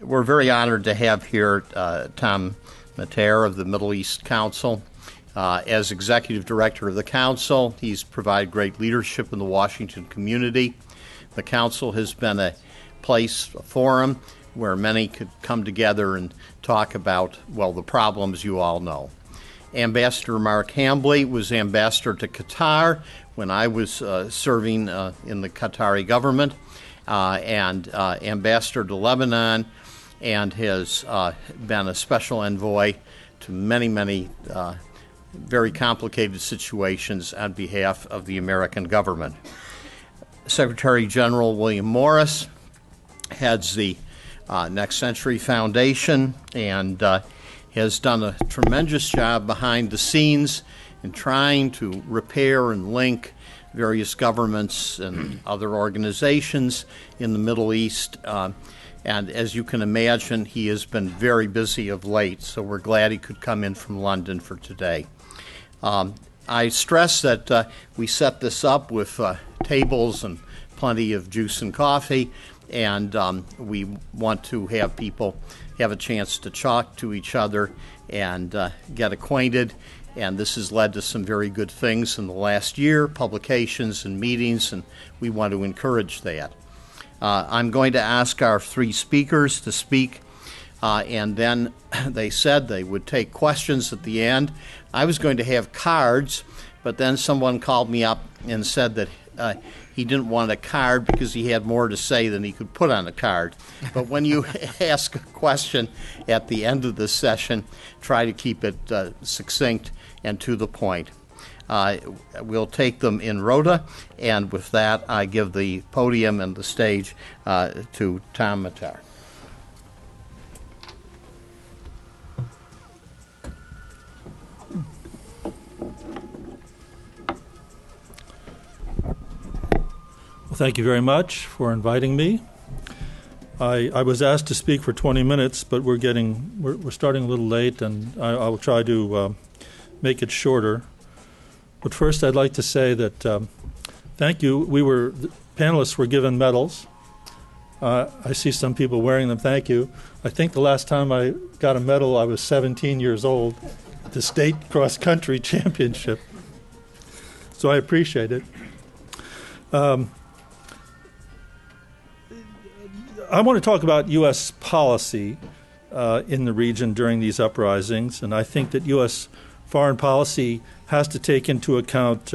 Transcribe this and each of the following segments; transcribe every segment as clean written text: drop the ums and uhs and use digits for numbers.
We're very honored to have here Tom Mattair of the Middle East Council. As Executive Director of the Council, he's provided great leadership in the Washington community. The Council has been a place, a forum, where many could come together and talk about, well, the problems you all know. Ambassador Mark Hambley was ambassador to Qatar when I was serving in the Qatari government, and ambassador to Lebanon, and has been a special envoy to many very complicated situations on behalf of the American government. Secretary General William Morris heads the Next Century Foundation and has done a tremendous job behind the scenes in trying to repair and link various governments and other organizations in the Middle East. And as you can imagine, he has been very busy of late, so we're glad he could come in from London for today. I stress that we set this up with tables and plenty of juice and coffee, and we want to have people have a chance to talk to each other and get acquainted. And this has led to some very good things in the last year, publications and meetings, and we want to encourage that. I'm going to ask our three speakers to speak, and then they said they would take questions at the end. I was going to have cards, but then someone called me up and said that he didn't want a card because he had more to say than he could put on a card. But when you ask a question at the end of the session, try to keep it succinct and to the point. We'll take them in rota, and with that, I give the podium and the stage to Tom Mattair. Well, thank you very much for inviting me. I was asked to speak for 20 minutes, but we're starting a little late, and I will try to make it shorter. But first, I'd like to say that thank you. The panelists were given medals. I see some people wearing them. Thank you. I think the last time I got a medal, I was 17 years old at the state cross-country championship. So I appreciate it. I want to talk about U.S. policy in the region during these uprisings, and I think that U.S. foreign policy has to take into account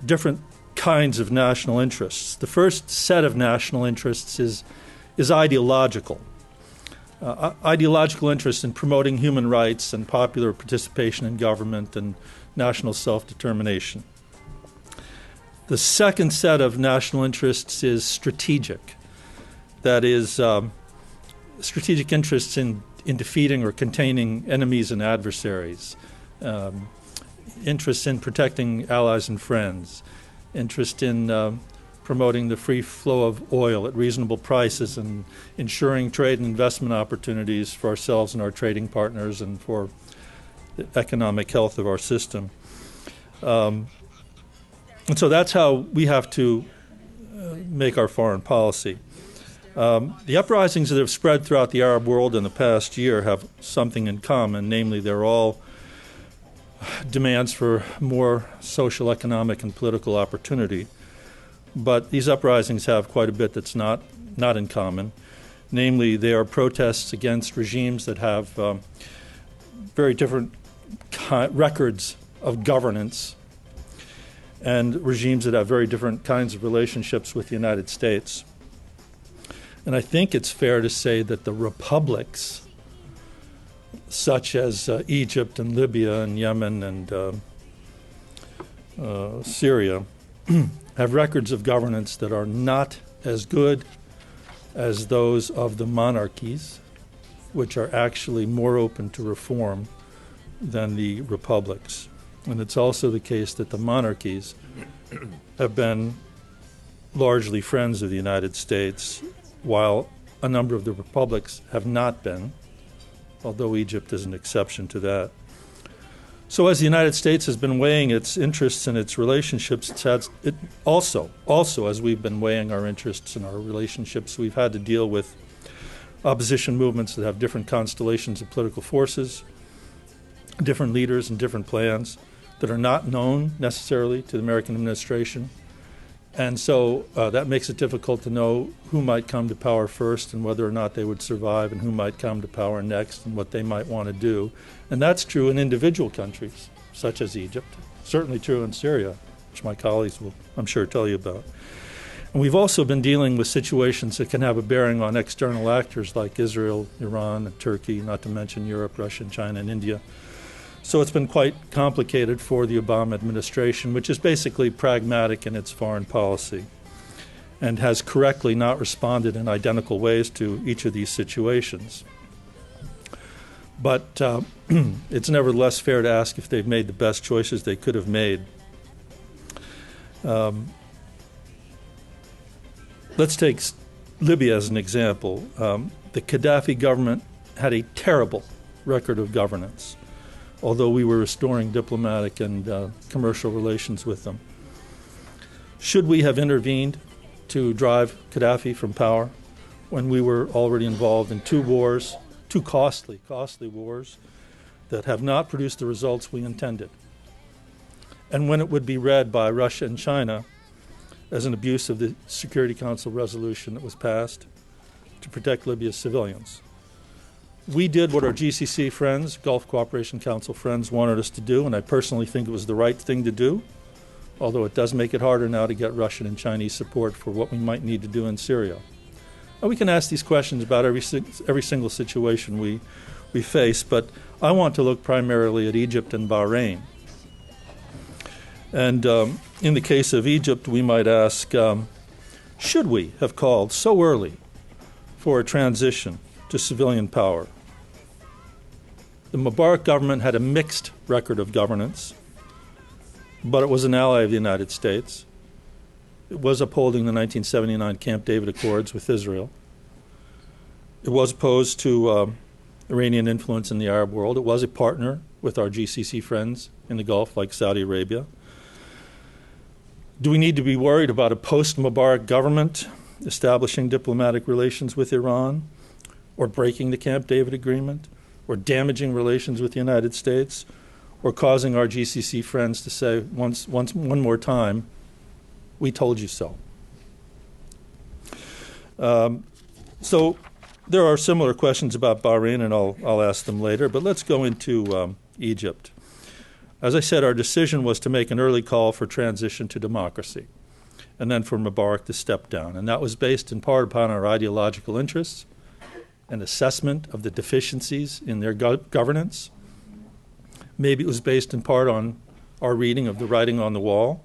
different kinds of national interests. The first set of national interests is ideological. Ideological interest in promoting human rights and popular participation in government and national self-determination. The second set of national interests is strategic. That is, strategic interests in defeating or containing enemies and adversaries, interest in protecting allies and friends, interest in promoting the free flow of oil at reasonable prices and ensuring trade and investment opportunities for ourselves and our trading partners and for the economic health of our system. And so that's how we have to make our foreign policy. The uprisings that have spread throughout the Arab world in the past year have something in common, namely they're all demands for more social, economic, and political opportunity. But these uprisings have quite a bit that's not in common. Namely, they are protests against regimes that have very different records of governance and regimes that have very different kinds of relationships with the United States. And I think it's fair to say that the republics, such as Egypt and Libya and Yemen and Syria, have records of governance that are not as good as those of the monarchies, which are actually more open to reform than the republics. And it's also the case that the monarchies have been largely friends of the United States, while a number of the republics have not been, although Egypt is an exception to that. So as the United States has been weighing its interests and its relationships, it also as we've been weighing our interests and our relationships, we've had to deal with opposition movements that have different constellations of political forces, different leaders and different plans that are not known necessarily to the American administration. And so that makes it difficult to know who might come to power first and whether or not they would survive, and who might come to power next and what they might want to do. And that's true in individual countries, such as Egypt, certainly true in Syria, which my colleagues will, I'm sure, tell you about. And we've also been dealing with situations that can have a bearing on external actors like Israel, Iran, and Turkey, not to mention Europe, Russia, and China, and India. So it's been quite complicated for the Obama administration, which is basically pragmatic in its foreign policy and has correctly not responded in identical ways to each of these situations. But it's nevertheless fair to ask if they've made the best choices they could have made. Let's take Libya as an example. The Gaddafi government had a terrible record of governance, although we were restoring diplomatic and commercial relations with them. Should we have intervened to drive Gaddafi from power when we were already involved in two wars, two costly wars that have not produced the results we intended? And when it would be read by Russia and China as an abuse of the Security Council resolution that was passed to protect Libya's civilians. We did what our GCC friends, Gulf Cooperation Council friends, wanted us to do, and I personally think it was the right thing to do, although it does make it harder now to get Russian and Chinese support for what we might need to do in Syria. And we can ask these questions about every single situation we face, but I want to look primarily at Egypt and Bahrain. And in the case of Egypt, we might ask, should we have called so early for a transition to civilian power? The Mubarak government had a mixed record of governance, but it was an ally of the United States. It was upholding the 1979 Camp David Accords with Israel. It was opposed to Iranian influence in the Arab world. It was a partner with our GCC friends in the Gulf, like Saudi Arabia. Do we need to be worried about a post-Mubarak government establishing diplomatic relations with Iran, or breaking the Camp David Agreement, or damaging relations with the United States, or causing our GCC friends to say one more time, we told you so? So there are similar questions about Bahrain, and I'll ask them later, but let's go into Egypt. As I said, our decision was to make an early call for transition to democracy, and then for Mubarak to step down. And that was based in part upon our ideological interests, an assessment of the deficiencies in their governance. Maybe it was based in part on our reading of the writing on the wall.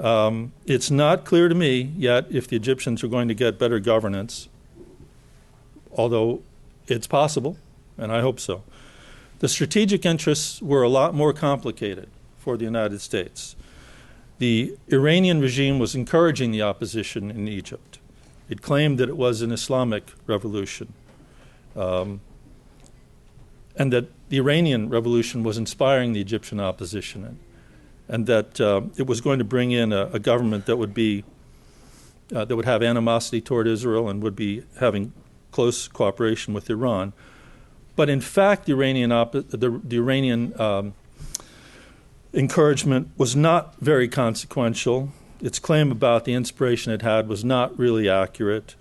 It's not clear to me yet if the Egyptians are going to get better governance, although it's possible, and I hope so. The strategic interests were a lot more complicated for the United States. The Iranian regime was encouraging the opposition in Egypt. It claimed that it was an Islamic revolution, and that the Iranian revolution was inspiring the Egyptian opposition, and that it was going to bring in a government that would have animosity toward Israel and would be having close cooperation with Iran. But in fact, the Iranian encouragement was not very consequential. Its claim about the inspiration it had was not really accurate,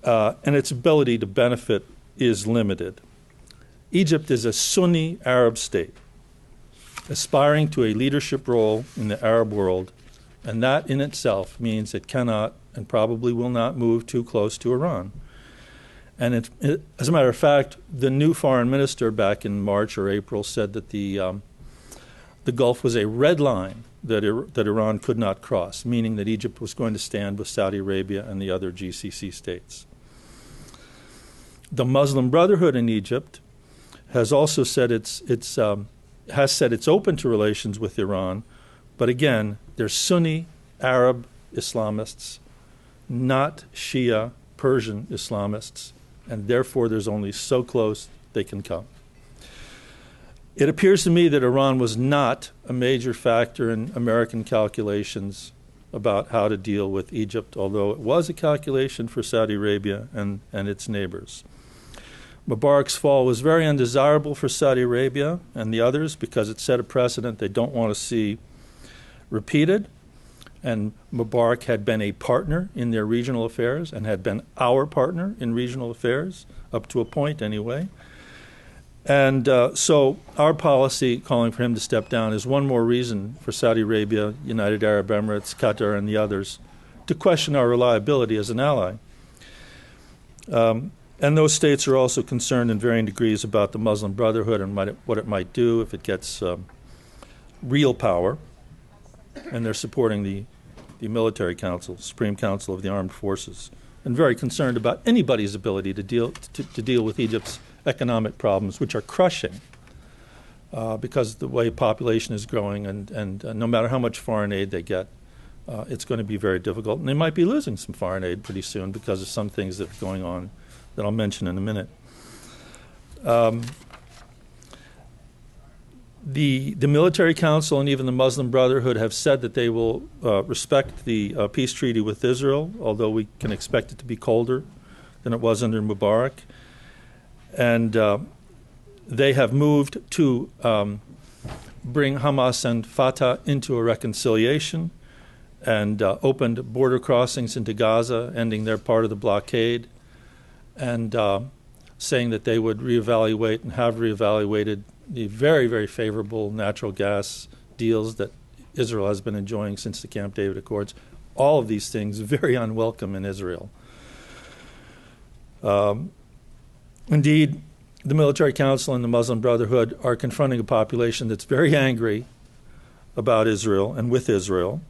and its ability to benefit is limited. Egypt is a Sunni Arab state, aspiring to a leadership role in the Arab world, and that in itself means it cannot and probably will not move too close to Iran. And as a matter of fact, the new foreign minister back in March or April said that the Gulf was a red line that Iran could not cross, meaning that Egypt was going to stand with Saudi Arabia and the other GCC states. The Muslim Brotherhood in Egypt has also said it's open to relations with Iran, but again, they're Sunni Arab Islamists, not Shia Persian Islamists, and therefore there's only so close they can come. It appears to me that Iran was not a major factor in American calculations about how to deal with Egypt, although it was a calculation for Saudi Arabia and its neighbors. Mubarak's fall was very undesirable for Saudi Arabia and the others because it set a precedent they don't want to see repeated. And Mubarak had been a partner in their regional affairs and had been our partner in regional affairs, up to a point anyway. And so our policy calling for him to step down is one more reason for Saudi Arabia, United Arab Emirates, Qatar, and the others to question our reliability as an ally. And those states are also concerned in varying degrees about the Muslim Brotherhood and what it might do if it gets real power. And they're supporting the Military Council, Supreme Council of the Armed Forces, and very concerned about anybody's ability to deal with Egypt's economic problems, which are crushing because of the way population is growing, and no matter how much foreign aid they get, it's going to be very difficult. And they might be losing some foreign aid pretty soon because of some things that are going on that I'll mention in a minute. The Military Council and even the Muslim Brotherhood have said that they will respect the peace treaty with Israel, although we can expect it to be colder than it was under Mubarak. And they have moved to bring Hamas and Fatah into a reconciliation and opened border crossings into Gaza, ending their part of the blockade, and saying that they would reevaluate and have reevaluated the very, very favorable natural gas deals that Israel has been enjoying since the Camp David Accords. All of these things very unwelcome in Israel. Indeed, the Military Council and the Muslim Brotherhood are confronting a population that's very angry about Israel and with Israel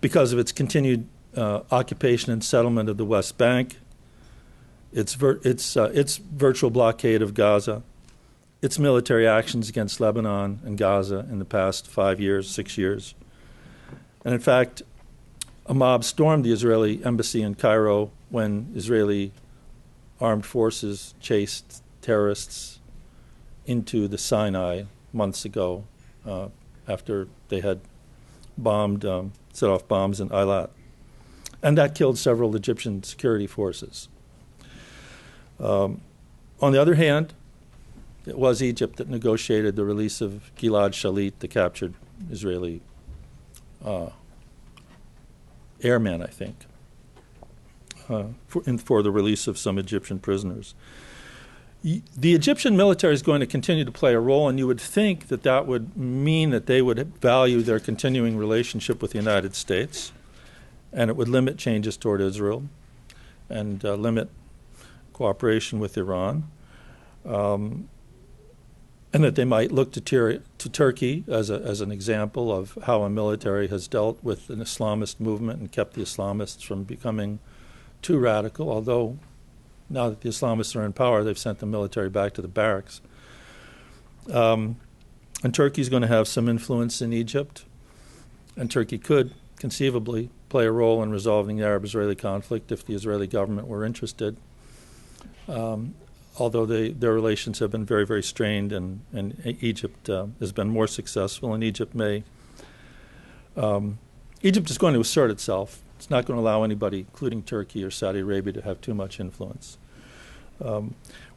because of its continued occupation and settlement of the West Bank, its virtual blockade of Gaza, its military actions against Lebanon and Gaza in the past 5 years, 6 years. And in fact, a mob stormed the Israeli embassy in Cairo when Israeli armed forces chased terrorists into the Sinai months ago after they had set off bombs in Eilat. And that killed several Egyptian security forces. On the other hand, it was Egypt that negotiated the release of Gilad Shalit, the captured Israeli airman, I think, for the release of some Egyptian prisoners. The Egyptian military is going to continue to play a role, and you would think that that would mean that they would value their continuing relationship with the United States, and it would limit changes toward Israel and limit cooperation with Iran. And that they might look to Turkey as an example of how a military has dealt with an Islamist movement and kept the Islamists from becoming too radical, although now that the Islamists are in power, they've sent the military back to the barracks. And Turkey's going to have some influence in Egypt, and Turkey could conceivably play a role in resolving the Arab-Israeli conflict if the Israeli government were interested. Although their relations have been very, very strained, and Egypt has been more successful, and Egypt is going to assert itself. It's not going to allow anybody, including Turkey or Saudi Arabia, to have too much influence.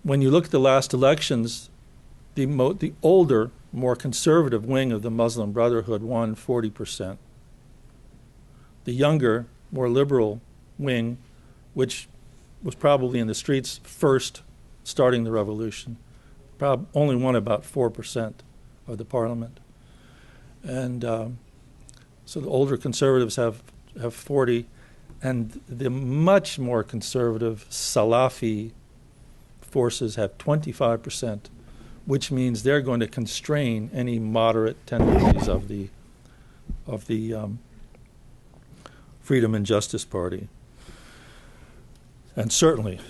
When you look at the last elections, the older, more conservative wing of the Muslim Brotherhood won 40%. The younger, more liberal wing, which was probably in the streets first starting the revolution, only won about 4% of the parliament. And so the older conservatives have 40, and the much more conservative Salafi forces have 25%, which means they're going to constrain any moderate tendencies of the Freedom and Justice Party. And certainly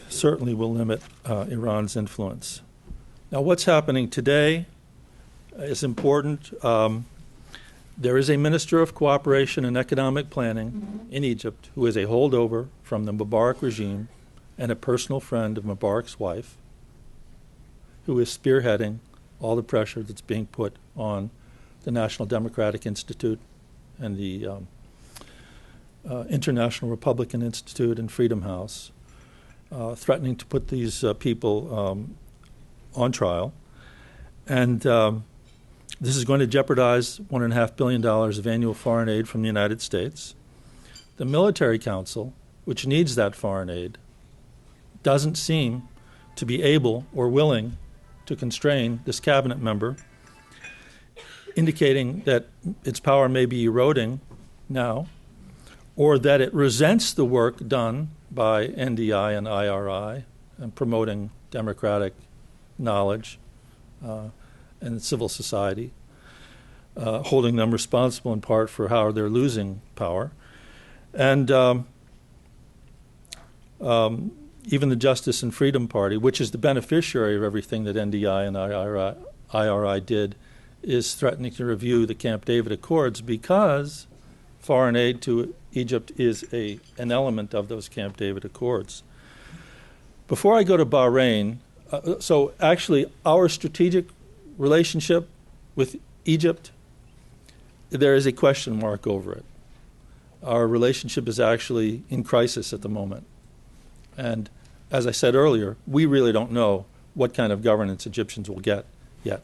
will limit Iran's influence. Now, what's happening today is important. There is a Minister of Cooperation and Economic Planning in Egypt who is a holdover from the Mubarak regime and a personal friend of Mubarak's wife, who is spearheading all the pressure that's being put on the National Democratic Institute and the International Republican Institute and Freedom House, threatening to put these people on trial. And this is going to jeopardize $1.5 billion of annual foreign aid from the United States. The Military Council, which needs that foreign aid, doesn't seem to be able or willing to constrain this cabinet member, indicating that its power may be eroding now, or that it resents the work done by NDI and IRI in promoting democratic knowledge and civil society, holding them responsible in part for how they're losing power. And even the Justice and Freedom Party, which is the beneficiary of everything that NDI and IRI did, is threatening to review the Camp David Accords because foreign aid to Egypt is an element of those Camp David Accords. Before I go to Bahrain, so actually our strategic relationship with Egypt, there is a question mark over it. Our relationship is actually in crisis at the moment. And as I said earlier, we really don't know what kind of governance Egyptians will get yet.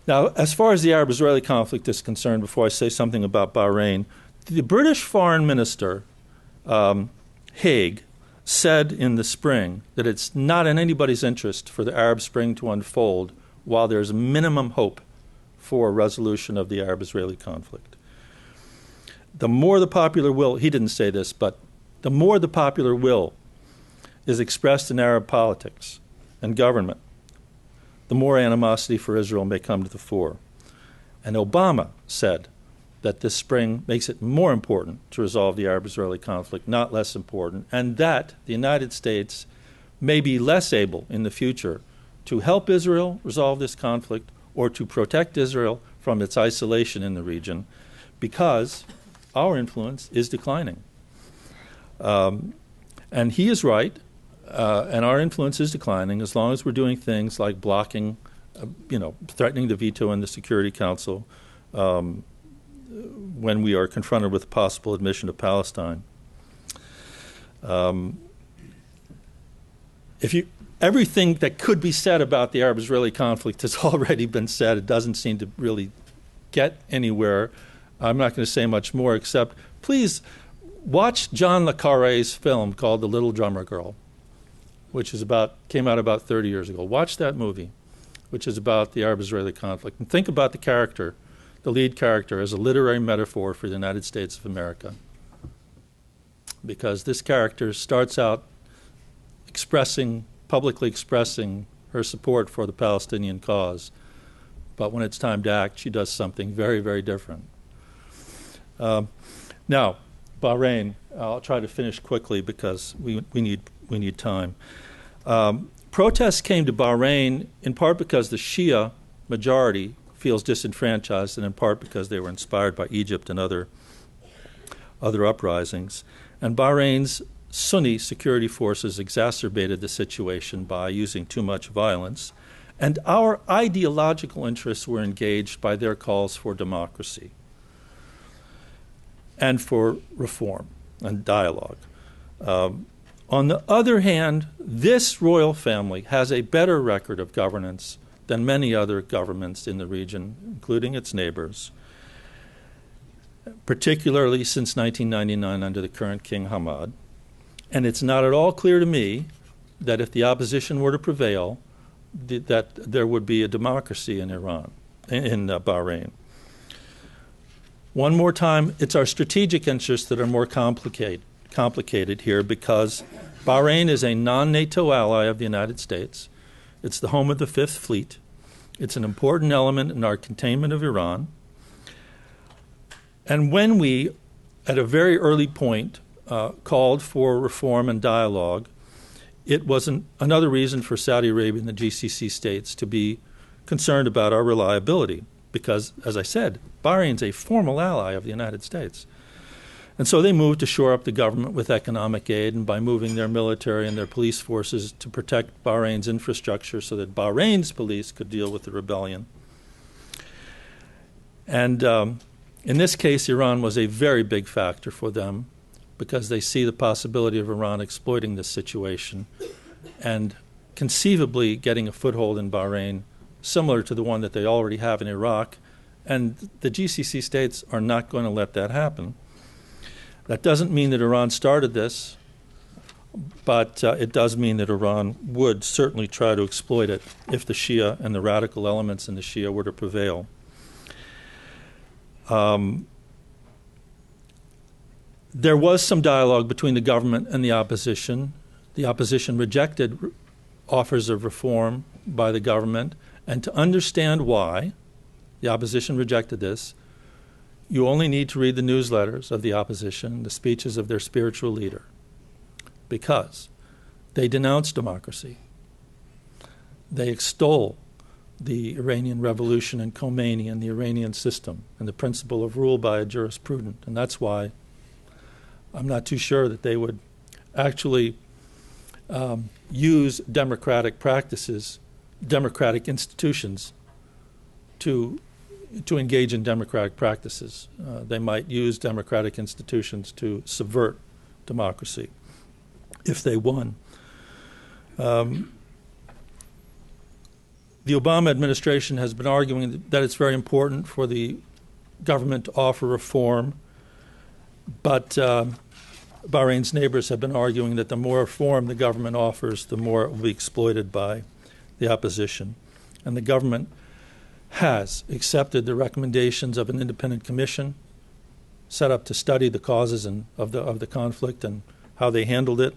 Now, as far as the Arab-Israeli conflict is concerned, before I say something about Bahrain, the British Foreign Minister, Haig, said in the spring that it's not in anybody's interest for the Arab Spring to unfold while there's minimum hope for a resolution of the Arab-Israeli conflict. The more the popular will, he didn't say this, but the more the popular will is expressed in Arab politics and government, the more animosity for Israel may come to the fore. And Obama said that this spring makes it more important to resolve the Arab-Israeli conflict, not less important, and that the United States may be less able in the future to help Israel resolve this conflict or to protect Israel from its isolation in the region because our influence is declining. And he is right, and our influence is declining as long as we're doing things like blocking, threatening the veto in the Security Council when we are confronted with possible admission of Palestine. Everything that could be said about the Arab-Israeli conflict has already been said. It doesn't seem to really get anywhere. I'm not going to say much more except please watch John le Carré's film called The Little Drummer Girl, which came out about 30 years ago. Watch that movie, which is about the Arab-Israeli conflict, and think about the lead character, as a literary metaphor for the United States of America. Because this character starts out publicly expressing her support for the Palestinian cause, but when it's time to act, she does something very, very different. Now, Bahrain, I'll try to finish quickly because we need time. Protests came to Bahrain in part because the Shia majority feels disenfranchised and in part because they were inspired by Egypt and other uprisings. And Bahrain's Sunni security forces exacerbated the situation by using too much violence. And our ideological interests were engaged by their calls for democracy and for reform and dialogue. On the other hand, this royal family has a better record of governance than many other governments in the region, including its neighbors, particularly since 1999 under the current King Hamad. And it's not at all clear to me that if the opposition were to prevail, that there would be a democracy in Bahrain. One more time, it's our strategic interests that are more complicated here because Bahrain is a non-NATO ally of the United States. It's the home of the Fifth Fleet. It's an important element in our containment of Iran. And when we, at a very early point, called for reform and dialogue, it was another reason for Saudi Arabia and the GCC states to be concerned about our reliability because, as I said, Bahrain's a formal ally of the United States. And so they moved to shore up the government with economic aid and by moving their military and their police forces to protect Bahrain's infrastructure so that Bahrain's police could deal with the rebellion. And In this case, Iran was a very big factor for them because they see the possibility of Iran exploiting this situation and conceivably getting a foothold in Bahrain similar to the one that they already have in Iraq. And the GCC states are not going to let that happen. That doesn't mean that Iran started this, but it does mean that Iran would certainly try to exploit it if the Shia and the radical elements in the Shia were to prevail. There was some dialogue between the government and the opposition. The opposition rejected offers of reform by the government, and to understand why the opposition rejected this, you only need to read the newsletters of the opposition, the speeches of their spiritual leader, because they denounce democracy. They extol the Iranian Revolution and Khomeini and the Iranian system and the principle of rule by a jurisprudent. And that's why I'm not too sure that they would actually use democratic practices, democratic institutions to engage in democratic practices. They might use democratic institutions to subvert democracy if they won. The Obama administration has been arguing that it's very important for the government to offer reform, but Bahrain's neighbors have been arguing that the more reform the government offers, the more it will be exploited by the opposition. And the government has accepted the recommendations of an independent commission set up to study the causes of the conflict and how they handled it.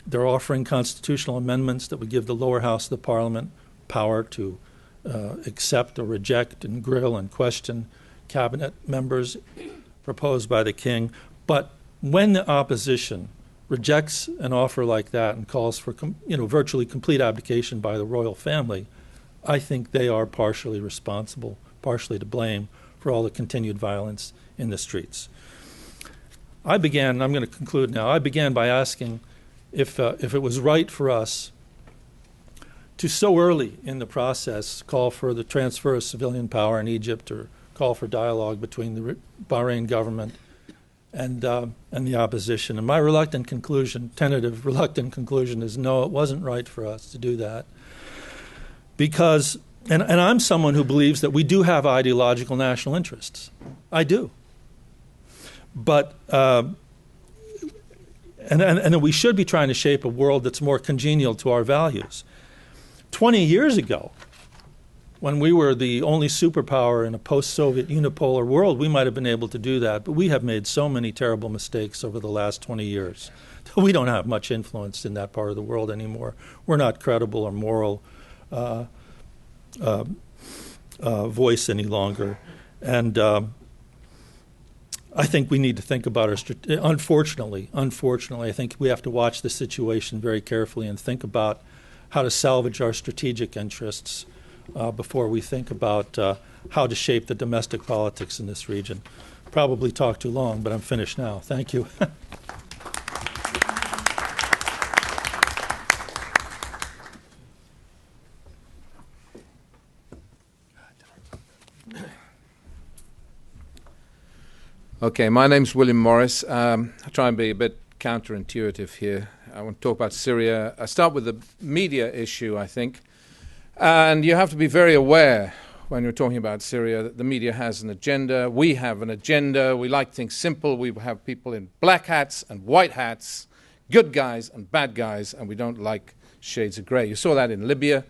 They're offering constitutional amendments that would give the lower house of the parliament power to accept or reject and grill and question cabinet members proposed by the king. But when the opposition rejects an offer like that and calls for virtually complete abdication by the royal family, I think they are partially responsible, partially to blame for all the continued violence in the streets. I'm going to conclude now. I began by asking if it was right for us to so early in the process call for the transfer of civilian power in Egypt or call for dialogue between the Bahrain government and the opposition. And my reluctant conclusion is no, it wasn't right for us to do that. Because, and I'm someone who believes that we do have ideological national interests. I do. But, and that we should be trying to shape a world that's more congenial to our values. 20 years ago, when we were the only superpower in a post-Soviet unipolar world, we might have been able to do that, but we have made so many terrible mistakes over the last 20 years. We don't have much influence in that part of the world anymore. We're not credible or moral voice any longer. And I think we need to think about our unfortunately, I think we have to watch the situation very carefully and think about how to salvage our strategic interests before we think about how to shape the domestic politics in this region. Probably talked too long, but I'm finished now. Thank you. Okay, my name's William Morris. I'll try and be a bit counterintuitive here. I want to talk about Syria. I start with the media issue, I think. And you have to be very aware when you're talking about Syria that the media has an agenda. We have an agenda. We like things simple. We have people in black hats and white hats, good guys and bad guys, and we don't like shades of grey. You saw that in Libya.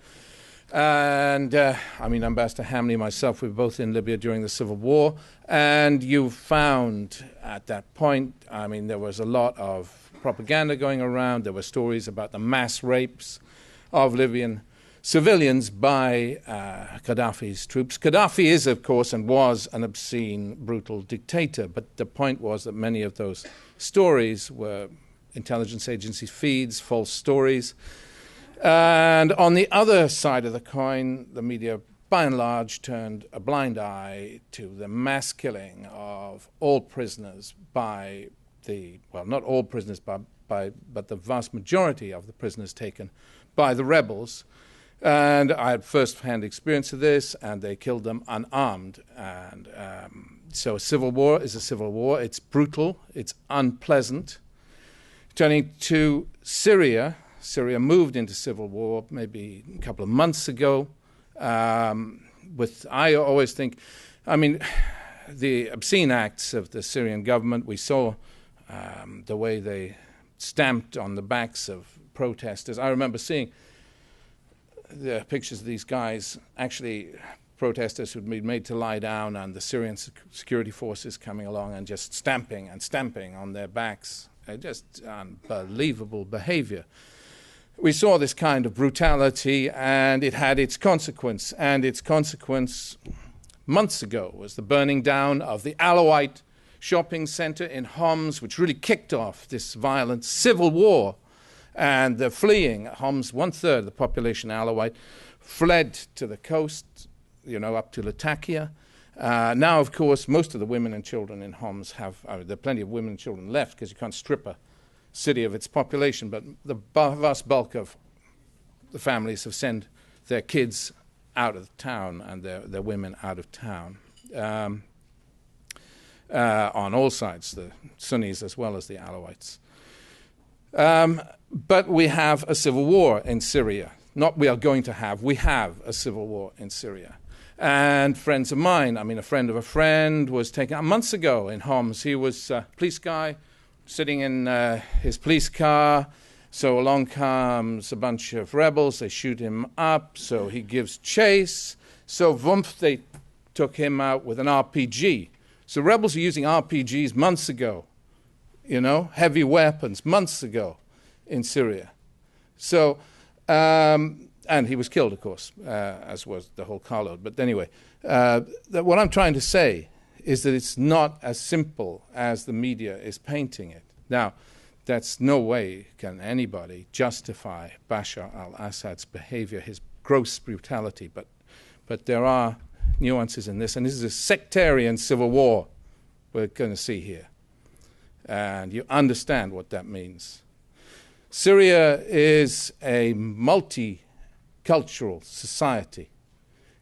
And, Ambassador Hambley and myself, we were both in Libya during the Civil War. And you found at that point, there was a lot of propaganda going around. There were stories about the mass rapes of Libyan civilians by Gaddafi's troops. Gaddafi is, of course, and was an obscene, brutal dictator. But the point was that many of those stories were intelligence agency feeds, false stories. And on the other side of the coin, the media, by and large, turned a blind eye to the mass killing of all prisoners by not all prisoners, but the vast majority of the prisoners taken by the rebels. And I had first-hand experience of this, and they killed them unarmed. And So a civil war is a civil war. It's brutal. It's unpleasant. Turning to Syria, Syria moved into civil war maybe a couple of months ago. I always think, I mean, the obscene acts of the Syrian government, we saw the way they stamped on the backs of protesters. I remember seeing the pictures of these guys, actually protesters who'd been made to lie down, and the Syrian security forces coming along and just stamping and stamping on their backs. Just unbelievable behavior. We saw this kind of brutality, and it had its consequence. And its consequence months ago was the burning down of the Alawite shopping center in Homs, which really kicked off this violent civil war. And the fleeing, Homs, 1/3 of the population Alawite, fled to the coast, up to Latakia. Now, of course, most of the women and children in Homs there are plenty of women and children left because you can't strip a city of its population, but the vast bulk of the families have sent their kids out of town and their women out of town on all sides, the Sunnis as well as the Alawites. But we have a civil war in Syria. We have a civil war in Syria. And friends of mine, a friend of a friend was taken out months ago in Homs. He was a police guy sitting in his police car. So along comes a bunch of rebels. They shoot him up. So he gives chase. So they took him out with an RPG. So rebels are using RPGs months ago, heavy weapons months ago in Syria. So, and he was killed, of course, as was the whole carload. But anyway, what I'm trying to say is that it's not as simple as the media is painting it. Now, that's no way can anybody justify Bashar al-Assad's behavior, his gross brutality. But there are nuances in this, and this is a sectarian civil war we're going to see here. And you understand what that means. Syria is a multicultural society.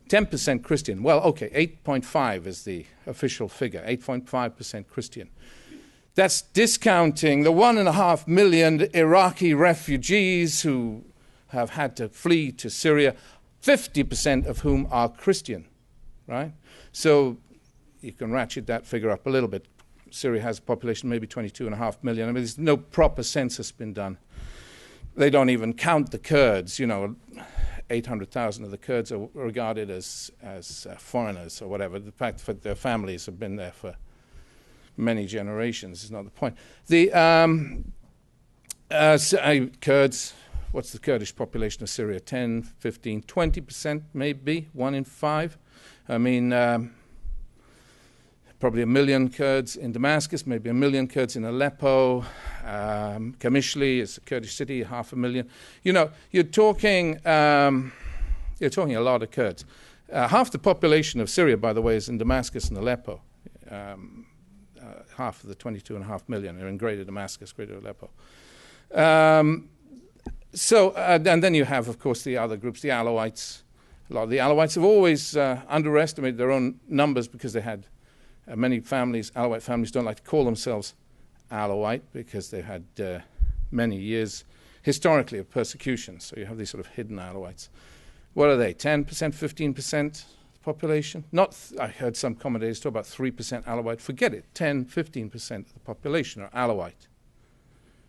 10% Christian. Well, okay, 8.5 is the official figure, 8.5% Christian. That's discounting the 1.5 million Iraqi refugees who have had to flee to Syria, 50% of whom are Christian, right? So you can ratchet that figure up a little bit. Syria has a population maybe 22.5 million. There's no proper census been done. They don't even count the Kurds. 800,000 of the Kurds are regarded as foreigners or whatever. The fact that their families have been there for many generations is not the point. The Kurds, what's the Kurdish population of Syria? 10, 15, 20% maybe, 1 in 5. Probably 1 million Kurds in Damascus, maybe 1 million Kurds in Aleppo. Kamishli is a Kurdish city, 500,000. You're talking a lot of Kurds. Half the population of Syria, by the way, is in Damascus and Aleppo. Half of the 22.5 million are in Greater Damascus, Greater Aleppo. And then you have, of course, the other groups, the Alawites. A lot of the Alawites have always underestimated their own numbers because they had many families. Alawite families don't like to call themselves Alawite because they've had many years historically of persecution. So you have these sort of hidden Alawites. What are they, 10%, 15% population? I heard some commentators talk about 3% Alawite. Forget it, 10, 15% of the population are Alawite.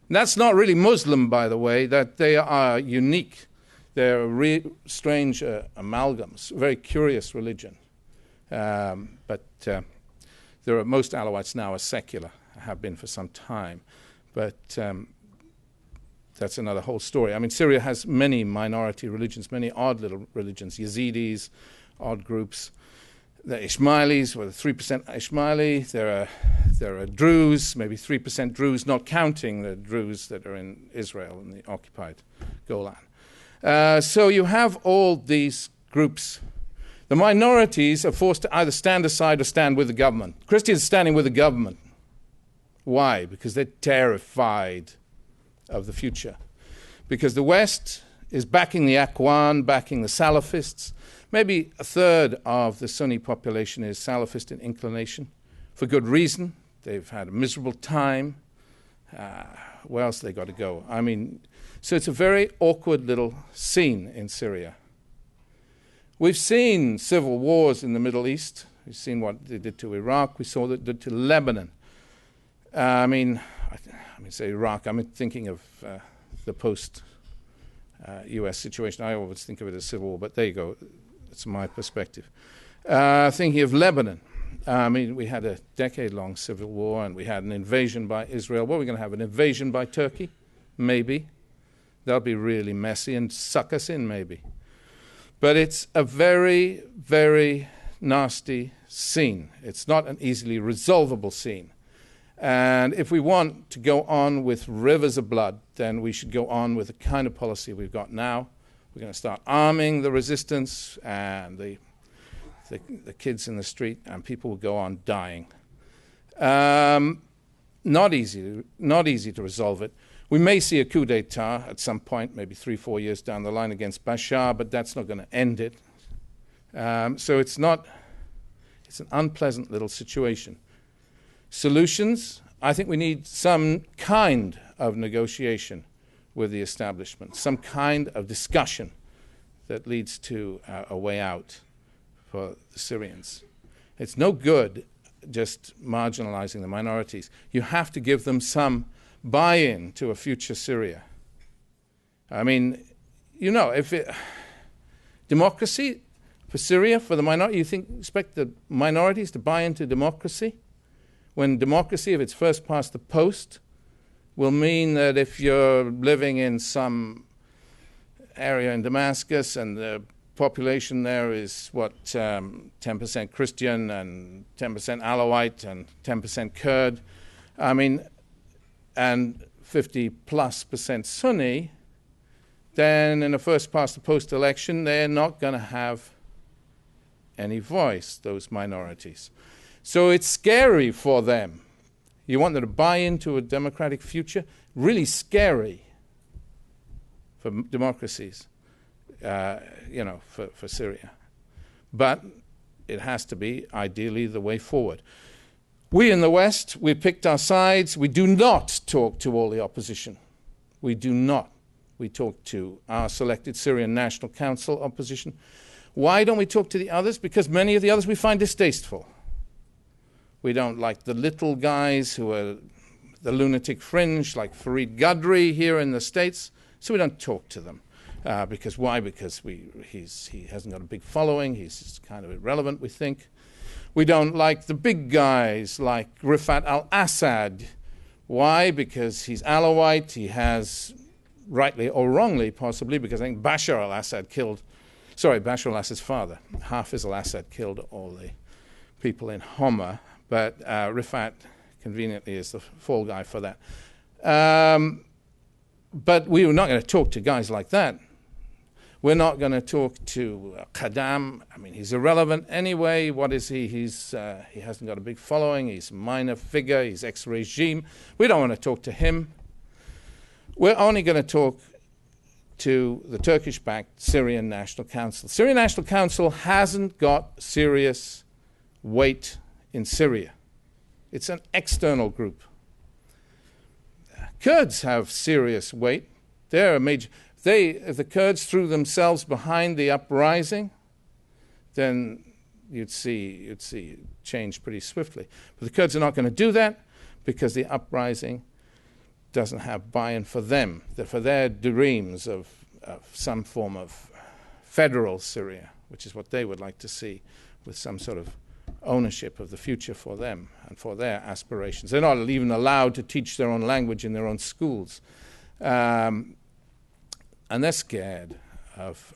And that's not really Muslim, by the way, that they are unique. They're strange amalgams, very curious religion. But most Alawites now are secular, have been for some time. But that's another whole story. Syria has many minority religions, many odd little religions, Yazidis, odd groups. The Ismailis, with 3% Ismaili. There are Druze, maybe 3% Druze, not counting the Druze that are in Israel in the occupied Golan. So you have all these groups. The minorities are forced to either stand aside or stand with the government. Christians standing with the government. Why? Because they're terrified of the future. Because the West is backing the Akhwan, backing the Salafists. Maybe 1/3 of the Sunni population is Salafist in inclination. for good reason. They've had a miserable time. Where else they got to go? I mean, so it's a very awkward little scene in Syria. We've seen civil wars in the Middle East. We've seen what they did to Iraq. We saw what they did to Lebanon. I mean, say Iraq, I'm thinking of the post-U.S. situation. I always think of it as civil war, but there you go. That's my perspective. Thinking of Lebanon. I mean, we had a decade-long civil war, and we had an invasion by Israel. What are we going to have, an invasion by Turkey? Maybe. That'll be really messy and suck us in, maybe. But it's a very, very nasty scene. It's not an easily resolvable scene. And if we want to go on with rivers of blood, then we should go on with the kind of policy we've got now. We're going to start arming the resistance and the kids in the street, and people will go on dying. Not easy to resolve it. We may see a coup d'etat at some point, maybe 3-4 years down the line against Bashar, but that's not going to end it. So it's an unpleasant little situation. Solutions, I think we need some kind of negotiation with the establishment, some kind of discussion that leads to a way out for the Syrians. It's no good just marginalizing the minorities. You have to give them some buy-in to a future Syria. I mean, you know, democracy for Syria, for the minority, you expect the minorities to buy into democracy? When democracy, if it's first past the post, will mean that if you're living in some area in Damascus and the population there is, 10% Christian and 10% Alawite and 10% Kurd, I mean, and 50+% Sunni, then in a first past the post election, they're not going to have any voice, those minorities. So it's scary for them. You want them to buy into a democratic future? Really scary for democracies, for Syria. But it has to be, ideally, the way forward. We in the West, we picked our sides. We do not talk to all the opposition. We do not. We talk to our selected Syrian National Council opposition. Why don't we talk to the others? Because many of the others we find distasteful. We don't like the little guys who are the lunatic fringe, like Fareed Qadri here in the States, so we don't talk to them. Because why? Because he hasn't got a big following. He's kind of irrelevant, we think. We don't like the big guys like Rifat al-Assad. Why? Because he's Alawite. He has, rightly or wrongly, possibly, because I think Bashar al-Assad's father, Hafiz al-Assad, killed all the people in Homs, but Rifat, conveniently, is the fall guy for that. But we were not going to talk to guys like that. We're not going to talk to Qaddam. I mean, he's irrelevant anyway. What is he? He hasn't got a big following. He's a minor figure. He's ex-regime. We don't want to talk to him. We're only going to talk to the Turkish-backed Syrian National Council. Syrian National Council hasn't got serious weight in Syria. It's an external group. Kurds have serious weight. They're a major. If the Kurds threw themselves behind the uprising, then you'd see change pretty swiftly. But the Kurds are not going to do that because the uprising doesn't have buy-in for them, for their dreams of some form of federal Syria, which is what they would like to see, with some sort of ownership of the future for them and for their aspirations. They're not even allowed to teach their own language in their own schools. And they're scared of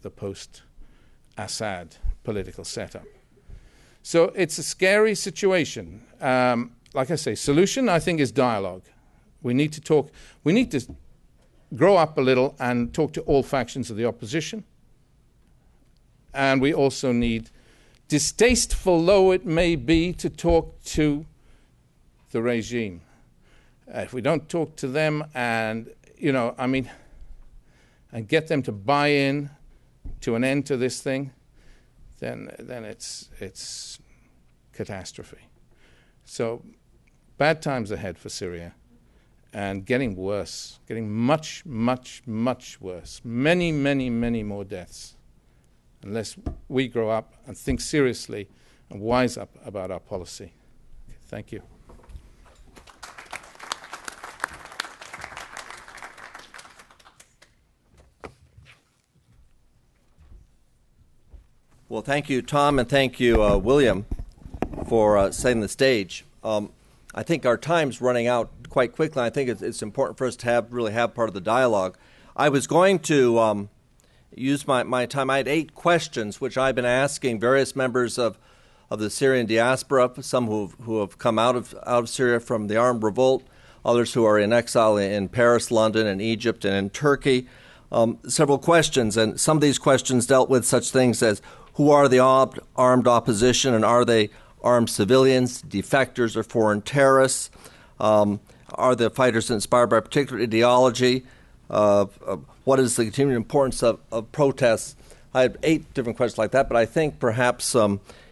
the post-Assad political setup. So it's a scary situation. Like I say, solution, I think, is dialogue. We need to talk. We need to grow up a little and talk to all factions of the opposition. And we also need, distasteful though it may be, to talk to the regime. If we don't talk to them and, and get them to buy in to an end to this thing, then it's catastrophe. So bad times ahead for Syria, and getting worse, getting much, much, much worse. Many, many, many more deaths, unless we grow up and think seriously and wise up about our policy. Thank you. Well, thank you, Tom, and thank you, William, for setting the stage. I think our time's running out quite quickly. I think it's important for us to really have part of the dialogue. I was going to use my time. I had 8 questions, which I've been asking various members of the Syrian diaspora, some who have come out of Syria from the armed revolt, others who are in exile in Paris, London, and Egypt, and in Turkey. Several questions, and some of these questions dealt with such things as who are the armed opposition, and are they armed civilians, defectors, or foreign terrorists? Are the fighters inspired by a particular ideology? What is the continuing importance of protests? I have 8 different questions like that, but I think perhaps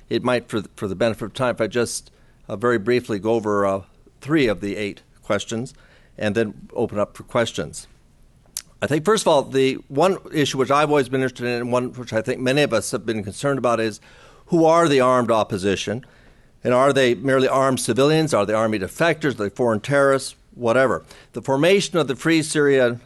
it might, for the benefit of time, if I just very briefly go over 3 of the 8 questions and then open up for questions. I think, first of all, the one issue which I've always been interested in, and one which I think many of us have been concerned about, is who are the armed opposition? And are they merely armed civilians? Are they army defectors? Are they foreign terrorists? Whatever. The formation of the Free Syria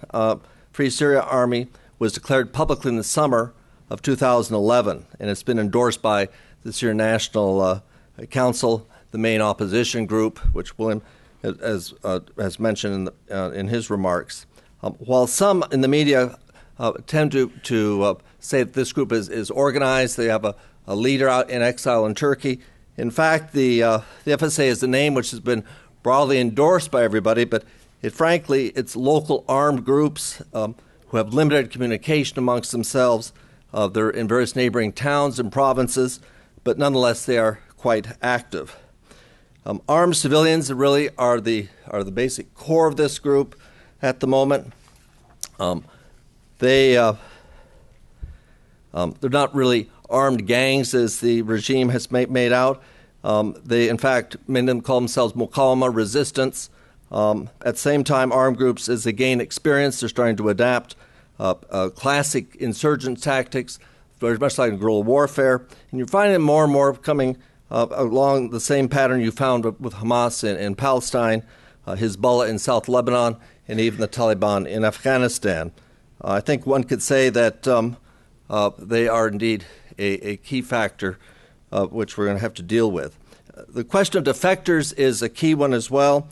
Army was declared publicly in the summer of 2011, and it's been endorsed by the Syrian National Council, the main opposition group, which William has mentioned in his remarks. While some in the media tend to say that this group is organized, they have a leader out in exile in Turkey. In fact, the FSA is the name which has been broadly endorsed by everybody, but frankly, it's local armed groups who have limited communication amongst themselves. They're in various neighboring towns and provinces, but nonetheless, they are quite active. Armed civilians really are the basic core of this group at the moment. They're not really armed gangs as the regime has made out. They, in fact, many of them call themselves Muqawama, resistance. At the same time, armed groups, as they gain experience, they're starting to adapt classic insurgent tactics, very much like guerrilla warfare. And you're finding more and more coming along the same pattern you found with Hamas in Palestine, Hezbollah in South Lebanon, and even the Taliban in Afghanistan. I think one could say that they are indeed a key factor which we're going to have to deal with. The question of defectors is a key one as well.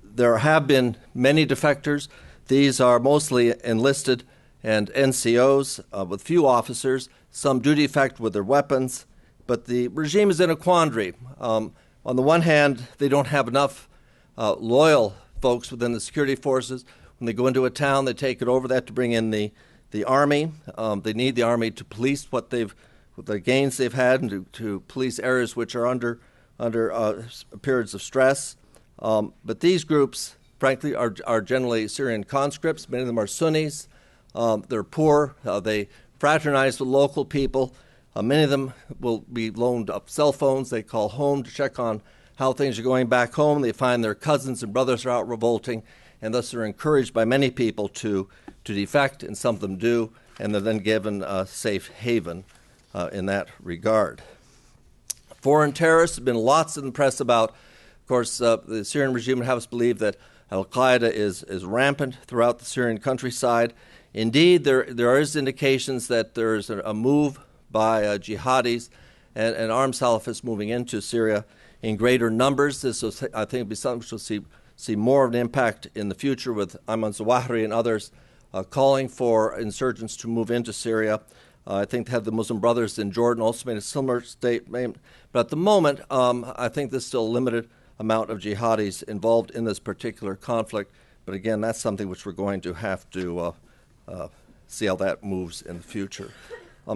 There have been many defectors. These are mostly enlisted and NCOs with few officers. Some do defect with their weapons, but the regime is in a quandary. On the one hand, they don't have enough loyal folks within the security forces. When they go into a town, they take it over. They have to bring in the army. They need the army to police what the gains they've had, and to police areas which are under periods of stress. But these groups, frankly, are generally Syrian conscripts. Many of them are Sunnis. They're poor. They fraternize with local people. Many of them will be loaned up cell phones they call home to check on how things are going back home. They find their cousins and brothers are out revolting, and thus are encouraged by many people to defect, and some of them do, and they're then given a safe haven in that regard. Foreign terrorists have been lots in the press about. Of course, the Syrian regime would have us believe that al-Qaeda is rampant throughout the Syrian countryside. Indeed, there is indications that there is a move by jihadis and armed Salafists moving into Syria in greater numbers. This will, I think, be something which we'll see more of an impact in the future, with Ayman Zawahiri and others calling for insurgents to move into Syria. I think the Muslim Brothers in Jordan also made a similar statement. But at the moment, I think there's still a limited amount of jihadis involved in this particular conflict. But again, that's something which we're going to have to see how that moves in the future.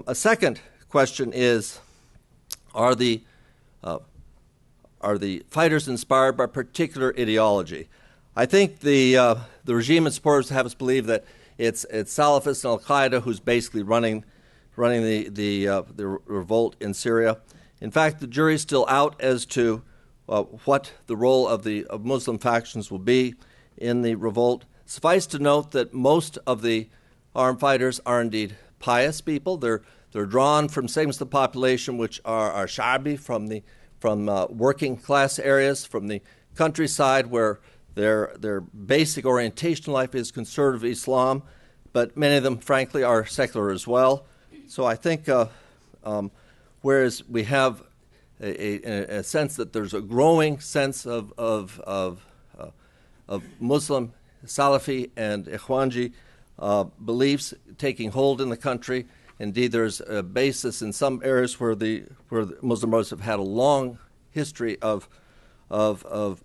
A second question is, are the fighters inspired by a particular ideology? I think the regime and supporters have us believe that it's Salafists and al-Qaeda who's basically running the revolt in Syria. In fact, the jury's still out as to what the role of Muslim factions will be in the revolt. Suffice to note that most of the armed fighters are indeed pious people. They're drawn from segments of the population which are Sha'bi, from working class areas, from the countryside where their basic orientation in life is conservative Islam, but many of them, frankly, are secular as well. So I think whereas we have a sense that there's a growing sense of Muslim, Salafi, and Ikhwanji beliefs taking hold in the country. Indeed, there's a basis in some areas where the Muslim Brothers have had a long history of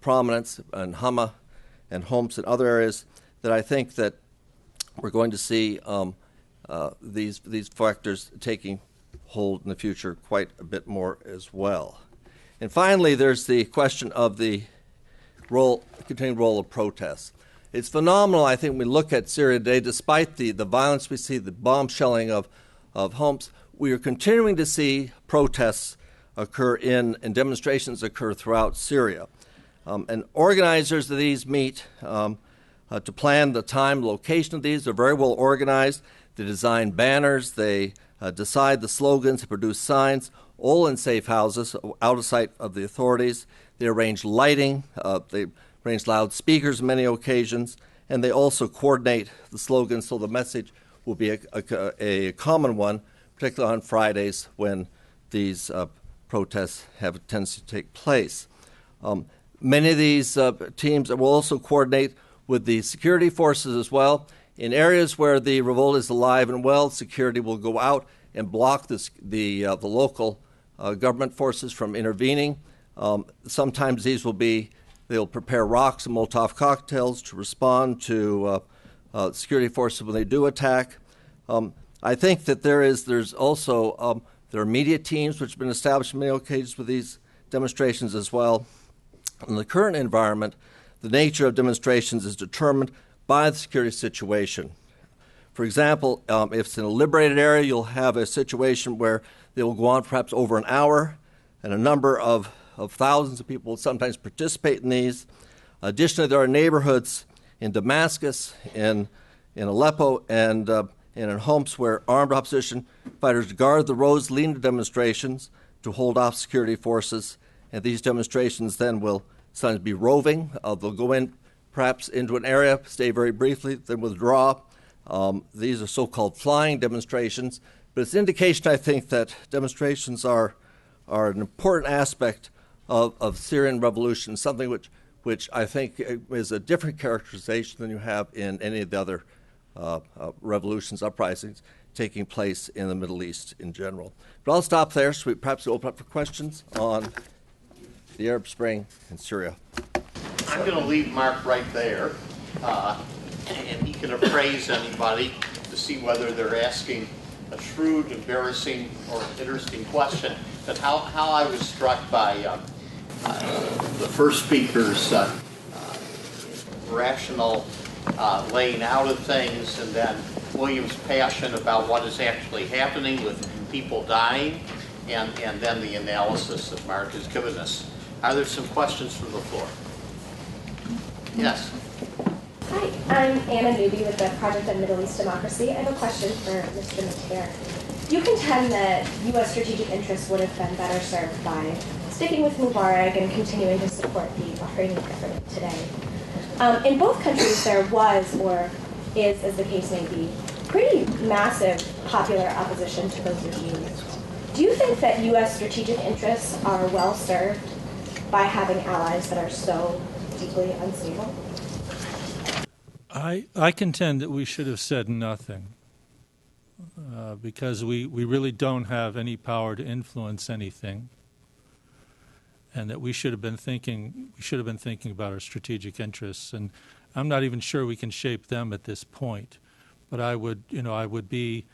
prominence, and Hama and Homs and other areas, that I think that we're going to see these factors taking hold in the future quite a bit more as well. And finally, there's the question of the continuing role of protests. It's phenomenal, I think, when we look at Syria today, despite the violence we see, the bomb shelling of Homs, we are continuing to see protests occur and demonstrations occur throughout Syria. And organizers of these meet to plan the time, location of these. They're very well organized. They design banners. They decide the slogans. They produce signs, all in safe houses, out of sight of the authorities. They arrange lighting. They arrange loudspeakers on many occasions. And they also coordinate the slogans so the message will be a common one, particularly on Fridays when these protests have a tendency to take place. Many of these teams will also coordinate with the security forces as well. In areas where the revolt is alive and well, security will go out and block the local government forces from intervening. Sometimes they'll prepare rocks and Molotov cocktails to respond to security forces when they do attack. I think that there's also there are media teams which have been established on many occasions with these demonstrations as well. In the current environment, the nature of demonstrations is determined by the security situation. For example, if it's in a liberated area, you'll have a situation where they will go on perhaps over an hour, and a number of thousands of people will sometimes participate in these. Additionally, there are neighborhoods in Damascus, in Aleppo, and in Homs where armed opposition fighters guard the roads leading to demonstrations to hold off security forces. And these demonstrations then will sometimes be roving. They'll go in perhaps into an area, stay very briefly, then withdraw. These are so-called flying demonstrations. But it's an indication, I think, that demonstrations are an important aspect of Syrian revolution, something which I think is a different characterization than you have in any of the other revolutions, uprisings taking place in the Middle East in general. But I'll stop there, so we perhaps open up for questions on the Arab Spring in Syria. I'm going to leave Mark right there, and he can appraise anybody to see whether they're asking a shrewd, embarrassing, or interesting question. But how I was struck by the first speaker's rational laying out of things, and then William's passion about what is actually happening with people dying, and then the analysis that Mark has given us. Are there some questions from the floor? Yes. Hi, I'm Anna Newby with the Project on Middle East Democracy. I have a question for Mr. Mattair. You contend that U.S. strategic interests would have been better served by sticking with Mubarak and continuing to support the Bahraini government today. In both countries, there was, or is, as the case may be, pretty massive popular opposition to those regimes. Do you think that U.S. strategic interests are well served by having allies that are so deeply unstable? I contend that we should have said nothing because we really don't have any power to influence anything, and that we should have been thinking about our strategic interests. And I'm not even sure we can shape them at this point. But I would be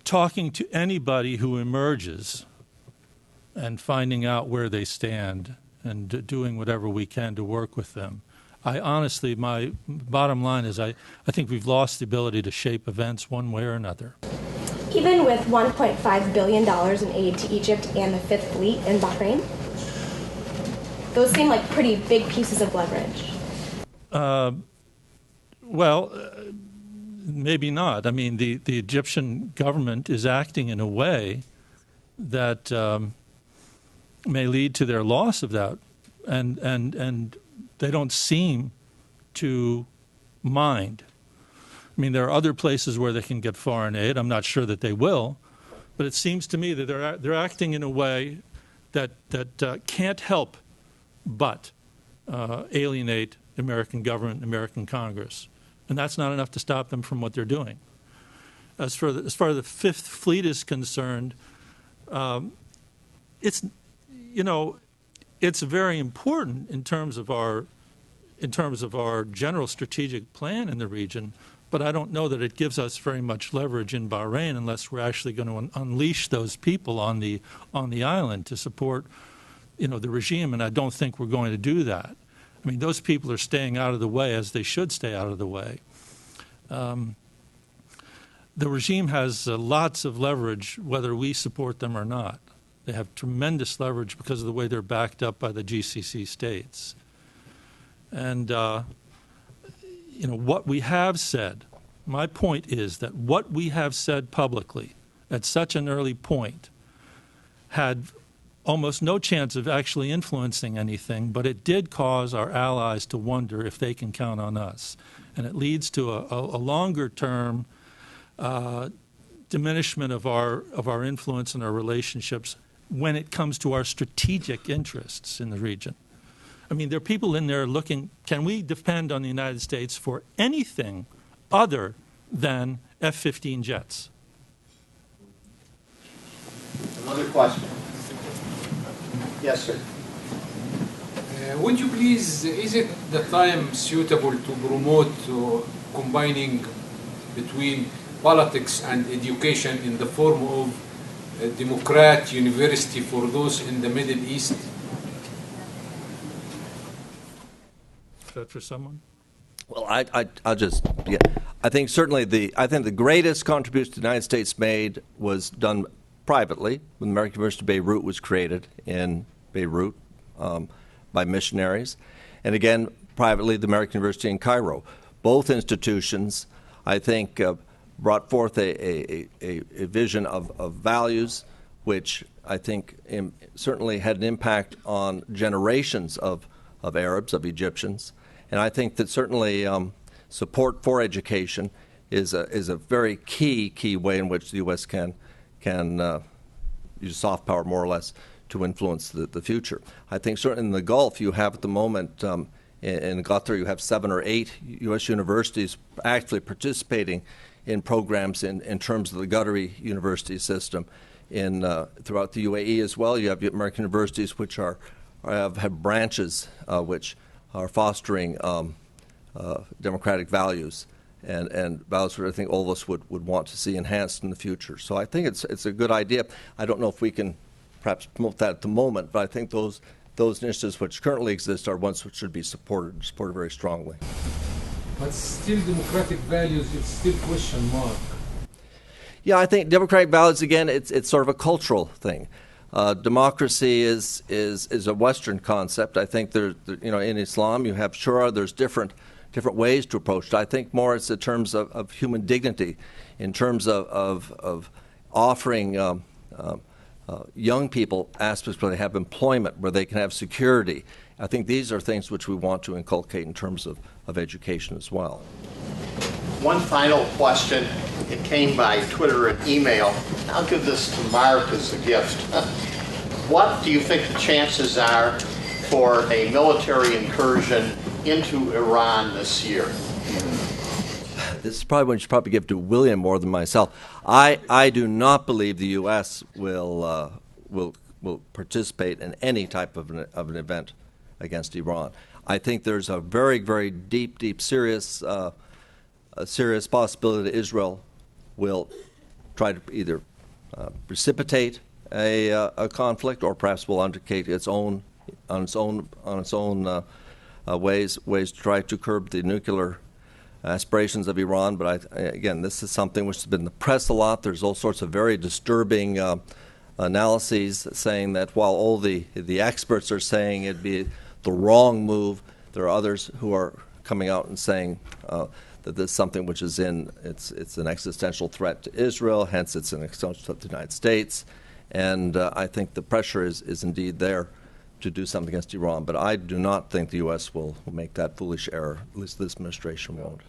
talking to anybody who emerges and finding out where they stand and doing whatever we can to work with them. I honestly, my bottom line is I think we've lost the ability to shape events one way or another. Even with $1.5 billion in aid to Egypt and the Fifth Fleet in Bahrain? Those seem like pretty big pieces of leverage. Maybe not. I mean, the Egyptian government is acting in a way that may lead to their loss of that, and they don't seem to mind. I mean, there are other places where they can get foreign aid. I'm not sure that they will, but it seems to me that they're acting in a way that can't help but alienate American government, American Congress, and that's not enough to stop them from what they're doing. As far as the Fifth Fleet is concerned, it's very important in terms of our general strategic plan in the region. But I don't know that it gives us very much leverage in Bahrain unless we're actually going to unleash those people on the island to support, the regime. And I don't think we're going to do that. I mean, those people are staying out of the way as they should stay out of the way. The regime has lots of leverage whether we support them or not. They have tremendous leverage because of the way they're backed up by the GCC states. And what we have said, my point is that what we have said publicly at such an early point had almost no chance of actually influencing anything, but it did cause our allies to wonder if they can count on us. And it leads to a longer-term diminishment of our influence and our relationships when it comes to our strategic interests in the region. I mean, there are people in there looking, can we depend on the United States for anything other than F-15 jets? Another question. Yes, sir. Would you please, is it the time suitable to promote combining between politics and education in the form of a Democrat university for those in the Middle East? Is that for someone? Well, I'll just, I think certainly the greatest contribution the United States made was done privately when the American University of Beirut was created in Beirut by missionaries, and again privately the American University in Cairo. Both institutions, I think, brought forth a vision of values which I think certainly had an impact on generations of Arabs, of Egyptians. And I think that certainly support for education is a very key way in which the U.S. can use soft power more or less to influence the future. I think certainly in the Gulf you have at the moment, in Qatar you have 7 or 8 U.S. universities actually participating in programs in terms of the Qatari university system. Throughout the UAE as well, you have American universities which have branches which are fostering democratic values and values that I think all of us would want to see enhanced in the future. So I think it's a good idea. I don't know if we can perhaps promote that at the moment, but I think those initiatives which currently exist are ones which should be supported very strongly. But still democratic values, it's still question mark. Yeah, I think democratic values, again, it's sort of a cultural thing. Democracy is a Western concept. I think in Islam you have shura. There's different ways to approach it. I think more it's in terms of human dignity, in terms of offering young people aspects where they have employment, where they can have security. I think these are things which we want to inculcate in terms of education as well. One final question. It came by Twitter and email. I'll give this to Mark as a gift. What do you think the chances are for a military incursion into Iran this year? This is probably one you should probably give to William more than myself. I do not believe the U.S. will participate in any type of an event against Iran. I think there's a very, very deep, serious possibility that Israel will try to either precipitate a conflict, or perhaps will undertake its own ways to try to curb the nuclear aspirations of Iran. But again, this is something which has been in the press a lot. There's all sorts of very disturbing analyses saying that while all the experts are saying it'd be the wrong move, there are others who are coming out and saying that this is something which is it's an existential threat to Israel, hence it's an existential threat to the United States. And I think the pressure is indeed there to do something against Iran. But I do not think the U.S. will make that foolish error. At least this administration won't.